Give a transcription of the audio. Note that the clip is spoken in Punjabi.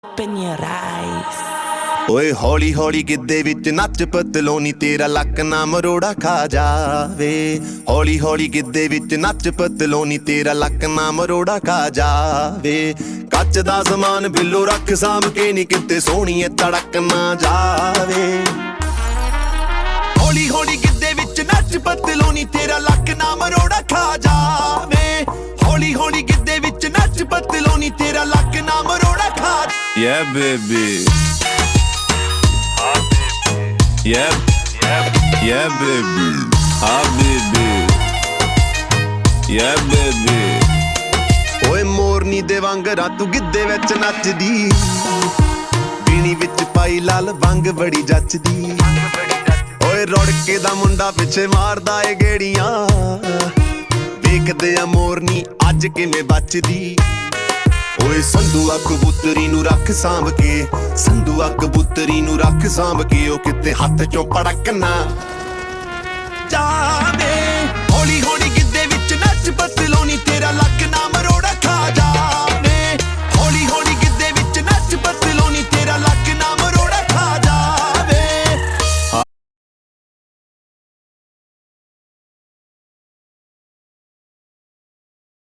Open your eyes. ਓਏ ਹੌਲੀ ਹੌਲੀ ਗਿੱਧੇ ਵਿੱਚ ਨੱਚ ਪਤਲੋਨੀ ਤੇਰਾ ਲੱਕ ਨਾ ਮਰੋੜਾ ਖਾ ਜਾਵੇ। ਹੌਲੀ ਹੌਲੀ ਗਿੱਧੇ ਵਿੱਚ ਨੱਚ ਪਤਲੋਨੀ ਤੇਰਾ ਲੱਕ ਨਾ ਮਰੋੜਾ ਖਾ ਜਾਵੇ। ਕੱਚ ਦਾ ਸਮਾਨ ਬਿੱਲੋ ਰੱਖ ਸਾਂਭ ਕੇ ਨੀ ਕਿਤੇ ਸੋਹਣੀਏ ਤੜਕ ਨਾ ਜਾਵੇ। ਹੌਲੀ ਹੌਲੀ ਗਿੱਧੇ ਵਿੱਚ ਨੱਚ ਪਤਲੋਨੀ ਤੇਰਾ ਲੱਕ ਨਾ ਮਰੋੜਾ ਖਾ ਜਾਵੇ। ਹੌਲੀ ਹੌਲੀ ਗਿੱਧੇ ਵਿੱਚ ਨੱਚ ਪਤਲੋਨੀ ਤੇਰਾ ਲੱਕ ਨਾ ਮਰੋੜਾ ਖਾ Yeah, baby. Yeah, baby. Ah, baby. Yeah, baby. ਓਏ ਮੋਰਨੀ ਦੇ ਵਾਂਗਰਾਂ ਤੂੰ ਗਿੱਧੇ ਵਿੱਚ ਨੱਚਦੀ, ਪੀਣੀ ਵਿੱਚ ਪਾਈ ਲਾਲ ਵੰਗ ਬੜੀ ਜੱਚਦੀ। ਓਏ ਰੁੜਕੇ ਦਾ ਮੁੰਡਾ ਪਿੱਛੇ ਮਾਰਦਾ ਏ ਗੇੜੀਆਂ, ਵੇਖਦੇ ਆ ਮੋਰਨੀ ਅੱਜ ਕਿਵੇਂ ਬਚਦੀ। ਓਏ ਸੰਧੂਆ ਕਬੂਤਰੀ ਨੂੰ ਰੱਖ ਸਾਂਭ ਕੇ, ਸੰਧੂਆ ਕਬੂਤਰੀ ਨੂੰ ਰੱਖ ਸਾਂਭ ਕੇ, ਉਹ ਕਿਤੇ ਹੱਥ ਚੋਂ ਪੜਕ ਨਾ ਜਾਵੇ। ਹੌਲੀ ਹੌਲੀ ਗਿੱਧੇ ਵਿੱਚ ਨੱਚ ਪਤਲੋਨੀ ਤੇਰਾ ਲੱਕ ਨਾ